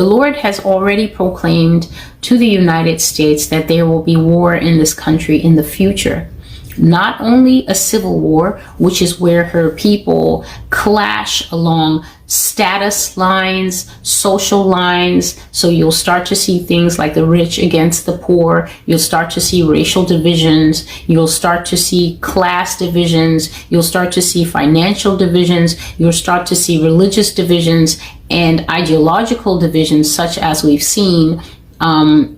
The Lord has already proclaimed to the United States that there will be war in this country in the future. Not only a civil war, which is where her people clash along status lines, social lines. So you'll start to see things like the rich against the poor. You'll start to see racial divisions. You'll start to see class divisions. You'll start to see financial divisions. You'll start to see religious divisions and ideological divisions, such as we've seen,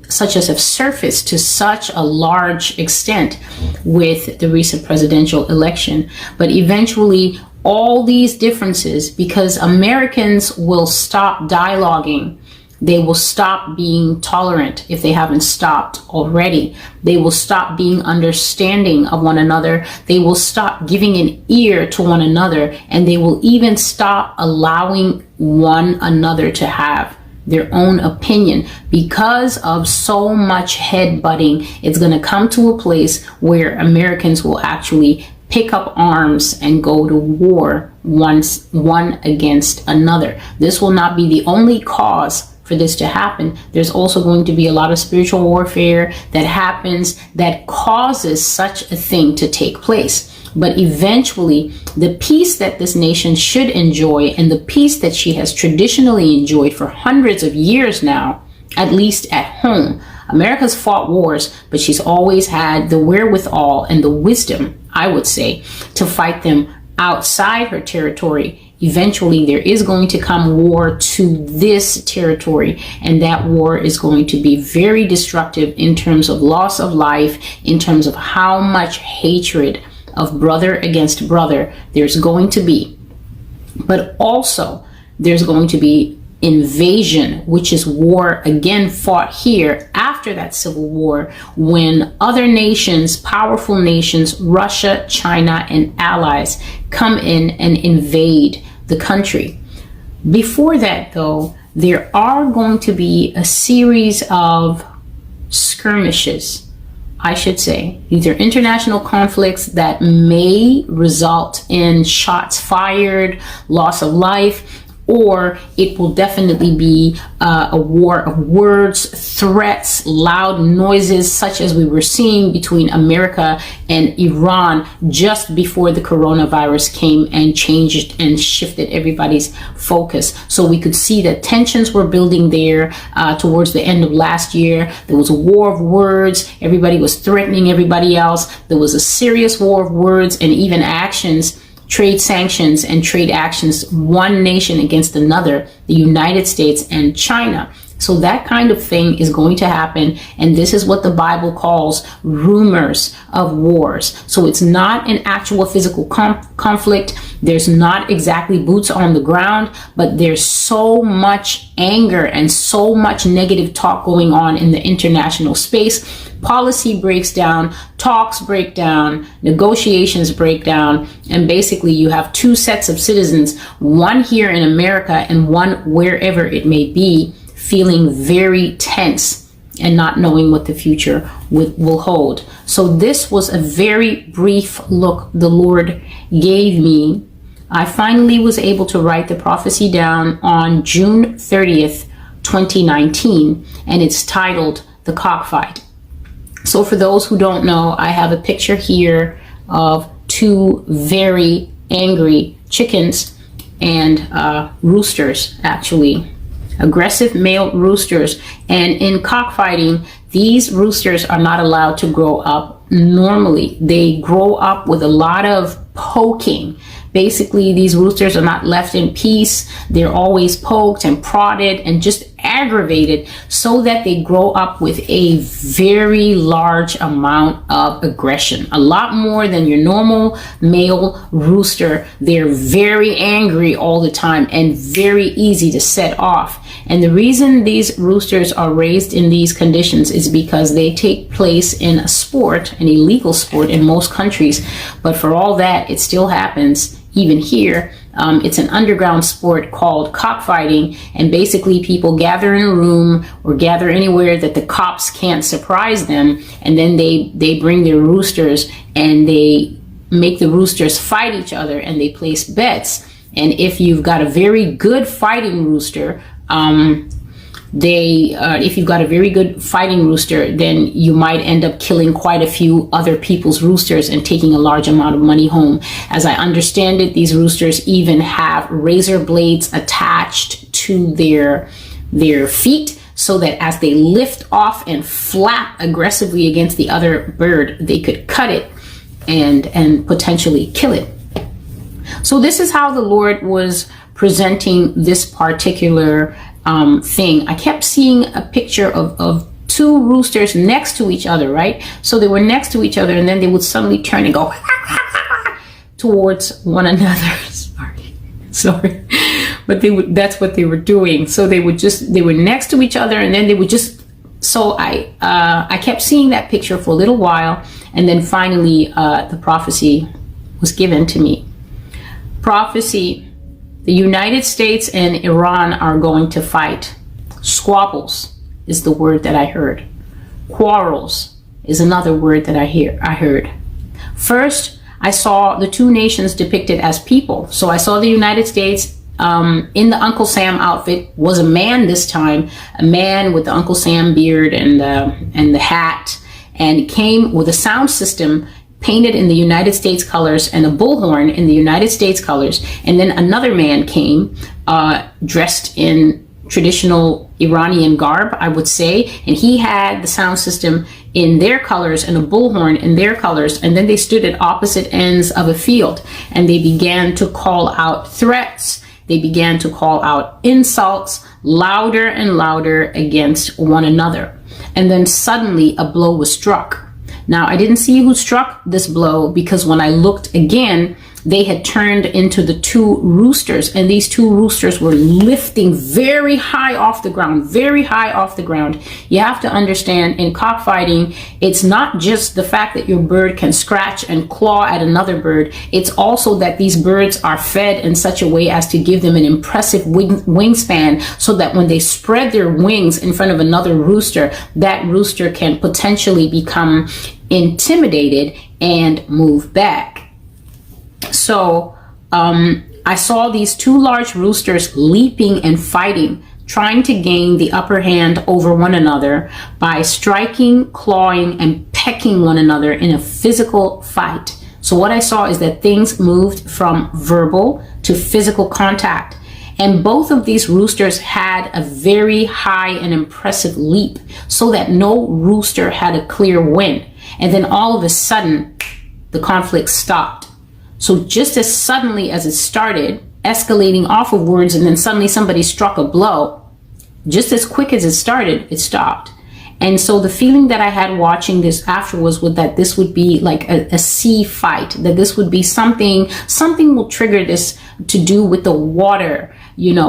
such as have surfaced to such a large extent with the recent presidential election. But eventually, all these differences, because Americans will stop dialoguing, they will stop being tolerant if they haven't stopped already. They will stop being understanding of one another. They will stop giving an ear to one another, and they will even stop allowing one another to have their own opinion. Because of so much headbutting, it's going to come to a place where Americans will actually pick up arms and go to war one against another. This will not be the only cause for this to happen. There's also going to be a lot of spiritual warfare that happens that causes such a thing to take place. But eventually, the peace that this nation should enjoy, and the peace that she has traditionally enjoyed for hundreds of years now, at least at home. America's fought wars, but she's always had the wherewithal and the wisdom, I would say, to fight them outside her territory. Eventually, there is going to come war to this territory, and that war is going to be very destructive in terms of loss of life, in terms of how much hatred of brother against brother there's going to be. But also, there's going to be invasion, which is war again fought here after that civil war, when other nations, powerful nations, Russia, China, and allies come in and invade the country. Before that, though, there are going to be a series of skirmishes, I should say. These are international conflicts that may result in shots fired, loss of life, or it will definitely be a war of words, threats, loud noises, such as we were seeing between America and Iran just before the coronavirus came and changed and shifted everybody's focus. So we could see that tensions were building there towards the end of last year. There was a war of words. Everybody was threatening everybody else. There was a serious war of words and even actions, trade sanctions and trade actions, one nation against another, the United States and China. So that kind of thing is going to happen. And this is what the Bible calls rumors of wars. So it's not an actual physical conflict. There's not exactly boots on the ground, but there's so much anger and so much negative talk going on in the international space. Policy breaks down, talks break down, negotiations break down, and basically you have two sets of citizens, one here in America and one wherever it may be, feeling very tense and not knowing what the future will hold. So this was a very brief look the Lord gave me. I finally was able to write the prophecy down on June 30th, 2019, and it's titled The Cockfight. So for those who don't know, I have a picture here of two very angry chickens and roosters, actually. Aggressive male roosters. And in cockfighting, these roosters are not allowed to grow up normally. They grow up with a lot of poking. Basically, these roosters are not left in peace. They're always poked and prodded and just aggravated, so that they grow up with a very large amount of aggression, a lot more than your normal male rooster. They're very angry all the time and very easy to set off. And the reason these roosters are raised in these conditions is because they take place in a sport, an illegal sport in most countries. But for all that, it still happens even here. It's an underground sport called cockfighting, and basically people gather in a room or gather anywhere that the cops can't surprise them, and then they bring their roosters and they make the roosters fight each other, and they place bets. And if you've got a very good fighting rooster, if you've got a very good fighting rooster, then you might end up killing quite a few other people's roosters and taking a large amount of money home. As I understand it, these roosters even have razor blades attached to their feet, so that as they lift off and flap aggressively against the other bird, they could cut it and potentially kill it. So this is how the Lord was presenting this particular thing. I kept seeing a picture of two roosters next to each other, right? So they were next to each other, and then they would suddenly turn and go towards one another. Sorry. But that's what they were doing. So they were next to each other, and then they would just, so I kept seeing that picture for a little while, and then finally the prophecy was given to me. Prophecy: the United States and Iran are going to fight. Squabbles is the word that I heard. Quarrels is another word that I heard. First, I saw the two nations depicted as people. So I saw the United States in the Uncle Sam outfit, was a man this time, a man with the Uncle Sam beard and the hat, and came with a sound system painted in the United States colors and a bullhorn in the United States colors. And then another man came dressed in traditional Iranian garb, I would say, and he had the sound system in their colors and a bullhorn in their colors. And then they stood at opposite ends of a field, and they began to call out threats. They began to call out insults louder and louder against one another. And then suddenly a blow was struck. Now, I didn't see who struck this blow, because when I looked again, they had turned into the two roosters, and these two roosters were lifting very high off the ground, very high off the ground. You have to understand, in cockfighting, it's not just the fact that your bird can scratch and claw at another bird. It's also that these birds are fed in such a way as to give them an impressive wingspan, so that when they spread their wings in front of another rooster, that rooster can potentially become intimidated and move back. So I saw these two large roosters leaping and fighting, trying to gain the upper hand over one another by striking, clawing, and pecking one another in a physical fight. So what I saw is that things moved from verbal to physical contact. And both of these roosters had a very high and impressive leap, so that no rooster had a clear win. And then all of a sudden, the conflict stopped. So just as suddenly as it started, escalating off of words, and then suddenly somebody struck a blow, just as quick as it started, it stopped. And so the feeling that I had watching this afterwards was that this would be like a sea fight, that this would be something will trigger this to do with the water,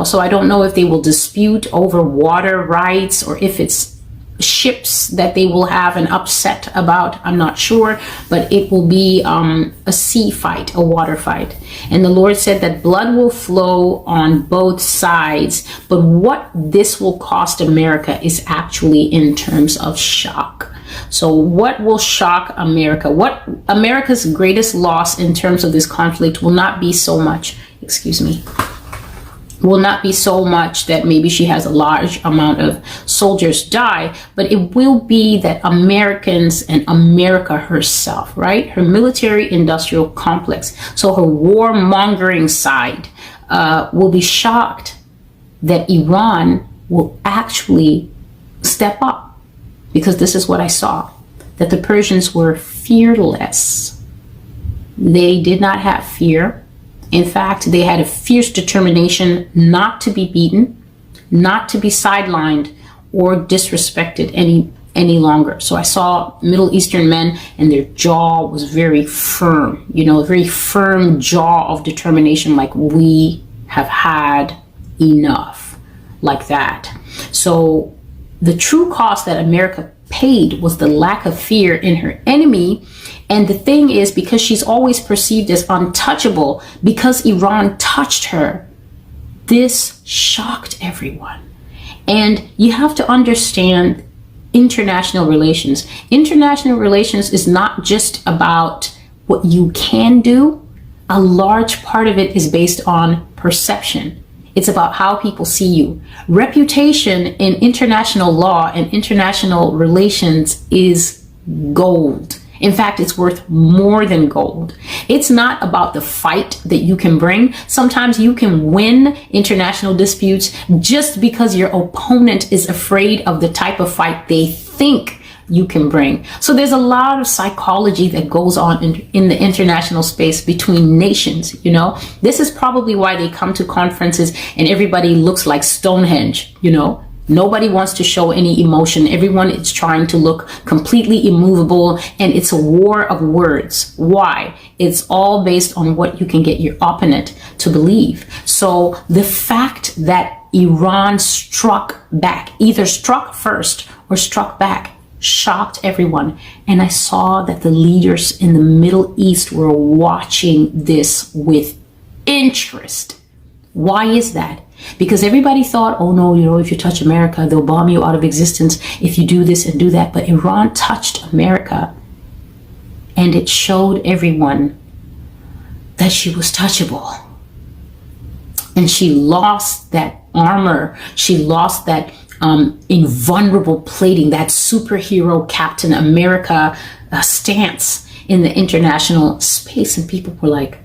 So I don't know if they will dispute over water rights, or if it's ships that they will have an upset about. I'm not sure, but it will be a sea fight, a water fight. And the Lord said that blood will flow on both sides, but what this will cost America is actually in terms of shock. So what will shock America? What America's greatest loss in terms of this conflict will not be so much, will not be so much that maybe she has a large amount of soldiers die, but it will be that Americans and America herself, right? Her military industrial complex, so her warmongering side, will be shocked that Iran will actually step up, because this is what I saw, that the Persians were fearless. They did not have fear. In fact, they had a fierce determination not to be beaten, not to be sidelined or disrespected any longer. So I saw Middle Eastern men, and their jaw was very firm, a very firm jaw of determination, like we have had enough, like that. So the true cost that America paid was the lack of fear in her enemy. And the thing is, because she's always perceived as untouchable, because Iran touched her, this shocked everyone. And you have to understand international relations. International relations is not just about what you can do. A large part of it is based on perception. It's about how people see you. Reputation in international law and international relations is gold. In fact, it's worth more than gold. It's not about the fight that you can bring. Sometimes you can win international disputes just because your opponent is afraid of the type of fight they think you can bring. So there's a lot of psychology that goes on in the international space between nations. This is probably why they come to conferences and everybody looks like Stonehenge. Nobody wants to show any emotion. Everyone is trying to look completely immovable, and it's a war of words. Why? It's all based on what you can get your opponent to believe. So the fact that Iran struck back, either struck first or struck back, shocked everyone. And I saw that the leaders in the Middle East were watching this with interest. Why is that? Because everybody thought, oh no, if you touch America, they'll bomb you out of existence if you do this and do that. But Iran touched America, and it showed everyone that she was touchable. And she lost that armor. She lost that invulnerable plating, that superhero Captain America stance in the international space. And people were like,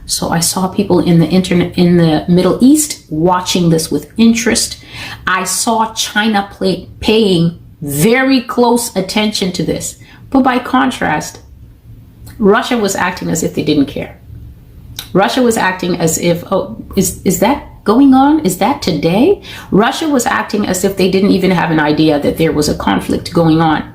So I saw people in the Middle East watching this with interest. I saw China paying very close attention to this. But by contrast, Russia was acting as if they didn't care. Russia was acting as if, is that going on? Is that today? Russia was acting as if they didn't even have an idea that there was a conflict going on.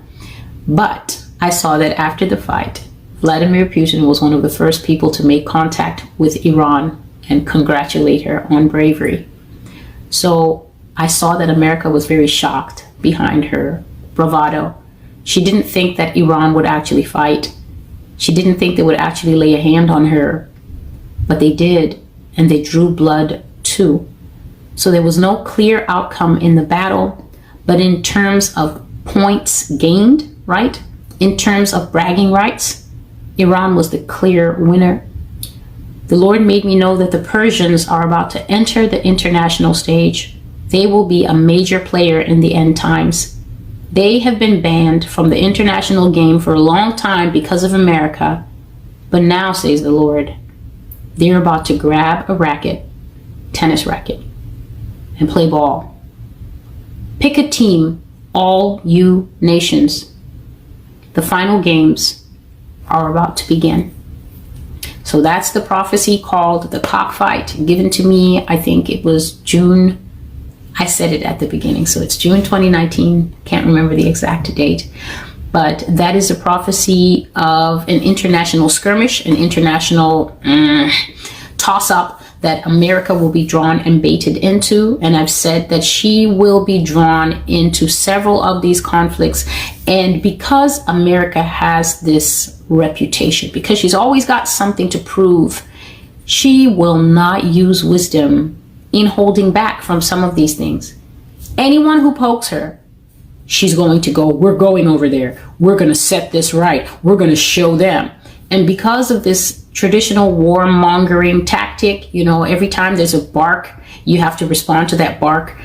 But I saw that after the fight, Vladimir Putin was one of the first people to make contact with Iran and congratulate her on bravery. So I saw that America was very shocked behind her bravado. She didn't think that Iran would actually fight. She didn't think they would actually lay a hand on her. But they did, and they drew blood too. So there was no clear outcome in the battle, but in terms of points gained, right? In terms of bragging rights, Iran was the clear winner. The Lord made me know that the Persians are about to enter the international stage. They will be a major player in the end times. They have been banned from the international game for a long time because of America. But now, says the Lord, they're about to grab a racket, tennis racket, and play ball. Pick a team, all you nations. The final games are about to begin. So that's the prophecy called the cockfight, given to me. I think it was June. I said it at the beginning, so it's June 2019. Can't remember the exact date. But that is a prophecy of an international skirmish, an international toss-up that America will be drawn and baited into. And I've said that she will be drawn into several of these conflicts. And because America has this reputation, because she's always got something to prove, she will not use wisdom in holding back from some of these things. Anyone who pokes her, she's going to go, we're going over there. We're going to set this right. We're going to show them. And because of this traditional warmongering tactic, every time there's a bark, you have to respond to that bark.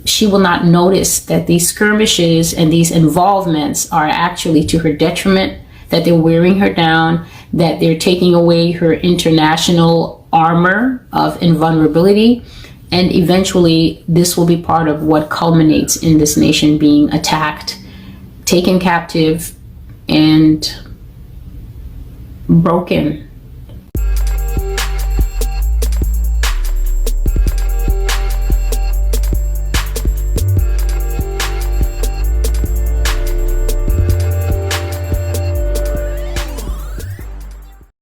She will not notice that these skirmishes and these involvements are actually to her detriment, that they're wearing her down, that they're taking away her international armor of invulnerability. And eventually, this will be part of what culminates in this nation being attacked, taken captive, and broken